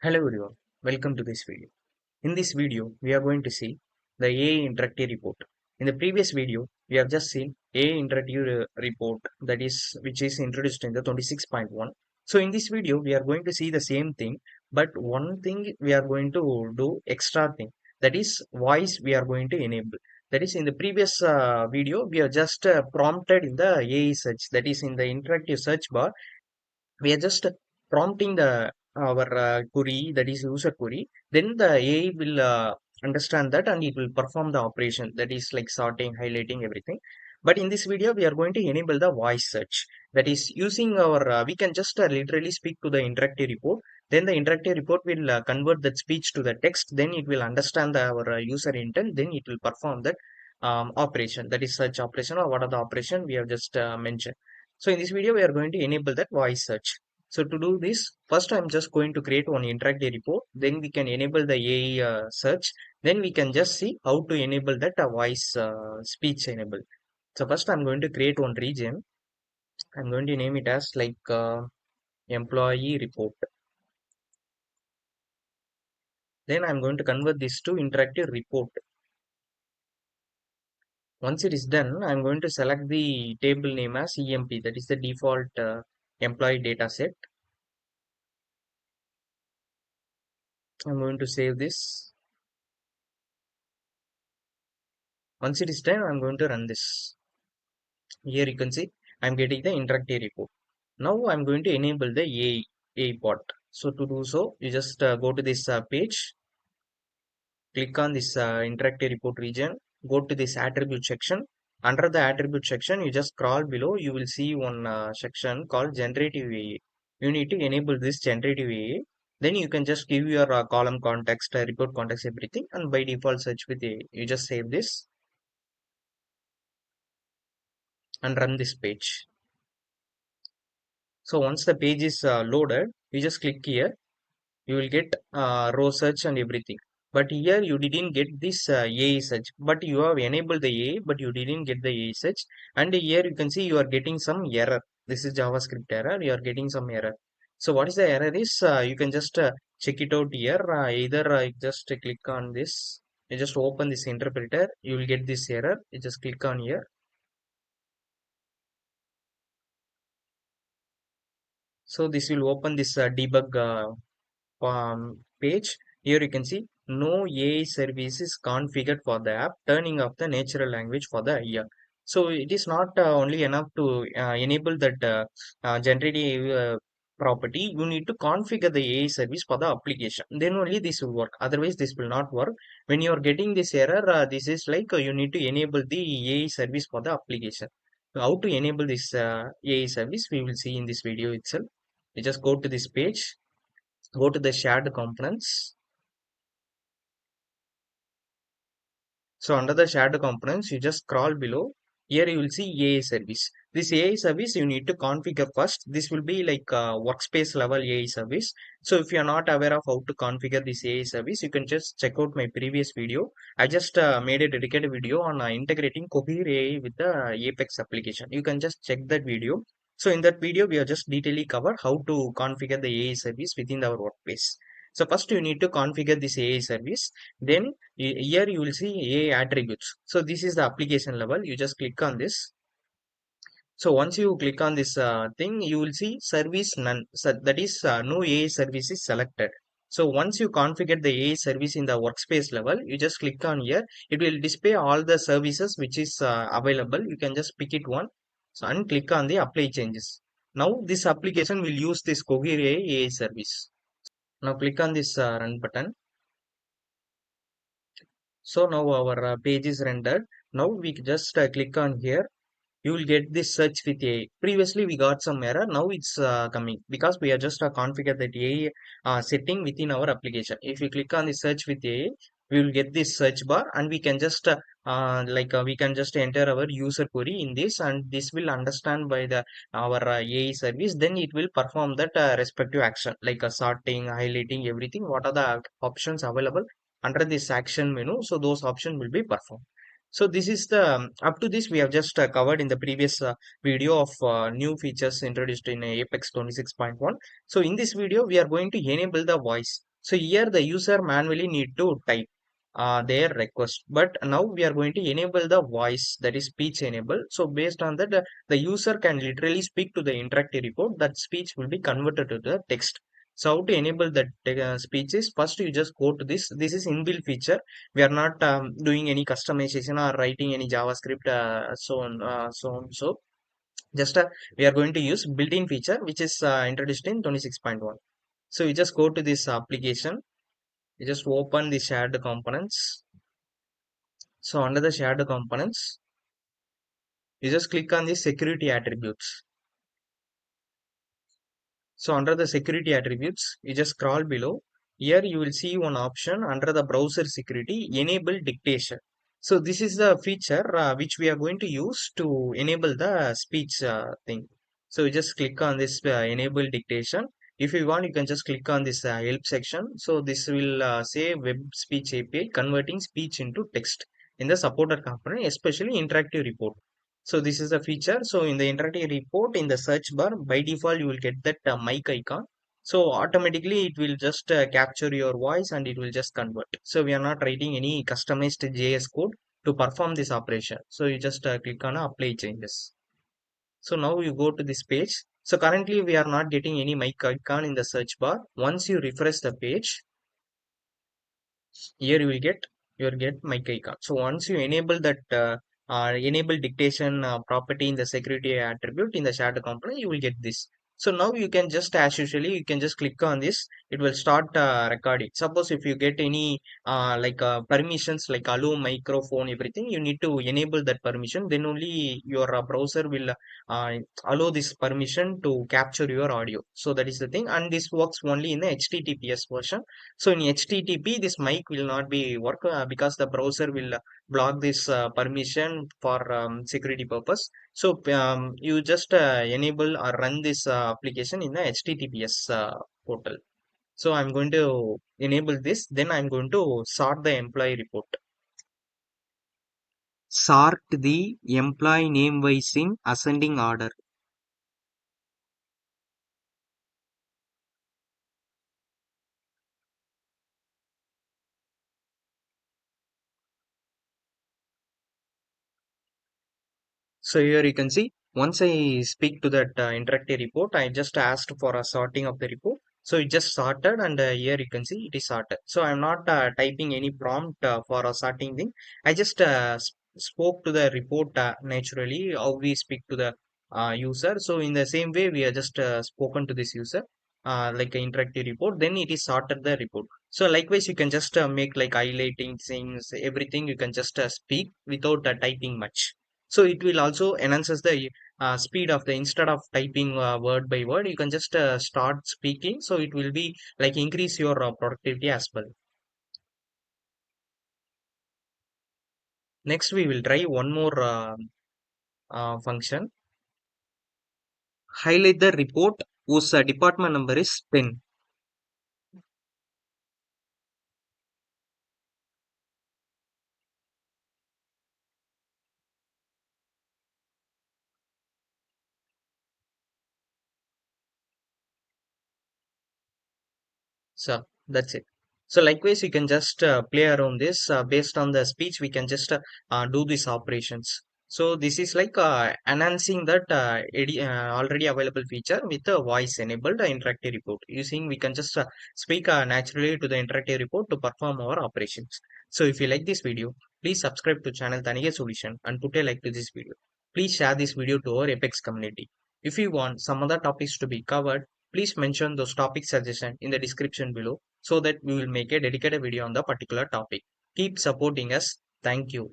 Hello everyone, welcome to this video. In this video, we are going to see the AI interactive report. In the previous video, we have just seen AI interactive report that is which is introduced in the 26.1. So in this video, we are going to see the same thing, but one thing we are going to do extra thing, that is voice we are going to enable. That is in the previous video, we are just prompted in the AI search, that is in the interactive search bar we are just prompting the our query, that is user query, then the AI will understand that and it will perform the operation, that is like sorting, highlighting, everything. But in this video we are going to enable the voice search, that is using our we can just literally speak to the interactive report, then the interactive report will convert that speech to the text, then it will understand our user intent, then it will perform that operation, that is search operation or what are the operation we have just mentioned. So in this video, we are going to enable that voice search. So to do this, first I'm just going to create one interactive report. Then we can enable the AI search. Then we can just see how to enable that voice speech enable. So first I'm going to create one region. I'm going to name it as like employee report. Then I'm going to convert this to interactive report. Once it is done, I'm going to select the table name as EMP, that is the default employee data set. I'm going to save this. Once it is done, I'm going to run this. Here you can see I'm getting the interactive report. Now I'm going to enable the AI bot. So to do so, you just go to this page, click on this interactive report region, go to this attribute section. Under the attribute section, you just scroll below, you will see one section called generative AI. You need to enable this generative AI. Then you can just give your column context, report context, everything, and by default search with AI. You just save this and run this page. So once the page is loaded, you just click here. You will get row search and everything. But here you didn't get this AI search. But you have enabled the AI, but you didn't get the AI search. And here you can see you are getting some error. This is JavaScript error. You are getting some error. So what is the error is you can just check it out here. Either just click on this. You just open this interpreter. You will get this error. You just click on here. So this will open this debug page. Here you can see no AI service is configured for the app, turning off the natural language for the IA. So it is not only enough to enable that generative property. You need to configure the AI service for the application. Then only this will work. Otherwise, this will not work. When you are getting this error, this is like you need to enable the AI service for the application. How to enable this AI service, we will see in this video itself. You just go to this page, go to the shared components. So under the shared components, you just scroll below. Here you will see AI service. This AI service you need to configure first. This will be like a workspace level AI service. So if you are not aware of how to configure this AI service, you can just check out my previous video. I just made a dedicated video on integrating Cohere AI with the Apex application. You can just check that video. So in that video, we have just detailedly covered how to configure the AI service within our workplace. So first you need to configure this AI service. Then here you will see AI attributes. So this is the application level. You just click on this. So once you click on this thing, you will see service none. So that is no AI service is selected. So once you configure the AI service in the workspace level, you just click on here. It will display all the services which is available. You can just pick it one. So and click on the apply changes. Now this application will use this Cohere AI service. Now click on this run button. So now our page is rendered. Now we just click on here. You will get this search with AI. Previously we got some error. Now it's coming because we are just configured that AI setting within our application. If you click on the search with AI, we will get this search bar and we can just we can just enter our user query in this, and this will understand by the our AI service. Then it will perform that respective action like sorting, highlighting, everything. What are the options available under this action menu? So those options will be performed. So this is the up to this we have just covered in the previous video of new features introduced in Apex 26.1. So in this video we are going to enable the voice. So here the user manually need to type their request, but now we are going to enable the voice, that is speech enable. So based on that, the user can literally speak to the interactive report. That speech will be converted to the text. So how to enable that speech is, first you just go to this is inbuilt feature. We are not doing any customization or writing any JavaScript, so just we are going to use built-in feature which is introduced in 26.1. So you just go to this application, you just open the shared components. So under the shared components, you just click on the security attributes. So under the security attributes, you just scroll below. Here you will see one option under the browser security, enable dictation. So this is the feature which we are going to use to enable the speech thing. So you just click on this enable dictation. If you want, you can just click on this help section. So this will say web speech API converting speech into text in the supported component, especially interactive report. So this is the feature. So in the interactive report, in the search bar, by default, you will get that mic icon. So automatically it will just capture your voice and it will just convert. So we are not writing any customized JS code to perform this operation. So you just click on apply changes. So now you go to this page. So currently we are not getting any mic icon in the search bar. Once you refresh the page, here you will get mic icon. So once you enable that enable dictation property in the security attribute in the shared component, you will get this. So now you can just, as usually, you can just click on this. It will start recording. Suppose if you get any permissions like allow microphone, everything, you need to enable that permission. Then only your browser will allow this permission to capture your audio. So that is the thing. And this works only in the HTTPS version. So in HTTP, this mic will not be work because the browser will block this permission for security purpose. So you just enable or run this application in the HTTPS portal. So I'm going to enable this. Then I'm going to sort the employee report. Sort the employee name wise in ascending order. So here you can see, once I speak to that interactive report, I just asked for a sorting of the report. So it just sorted, and here you can see it is sorted. So I'm not typing any prompt for a sorting thing. I just spoke to the report naturally, how we speak to the user. So in the same way, we are just spoken to this user like an interactive report. Then it is sorted the report. So likewise, you can just make like highlighting things, everything. You can just speak without typing much. So it will also enhances the speed of the, instead of typing word by word, you can just start speaking. So it will be like increase your productivity as well. Next, we will try one more function. Highlight the report whose department number is 10. So that's it. So likewise, you can just play around this based on the speech. We can just do these operations. So this is like enhancing that already available feature with the voice enabled interactive report. Using, we can just speak naturally to the interactive report to perform our operations. So if you like this video, please subscribe to channel Taniya Solution and put a like to this video. Please share this video to our Apex community. If you want some other topics to be covered, please mention those topic suggestions in the description below so that we will make a dedicated video on the particular topic. Keep supporting us. Thank you.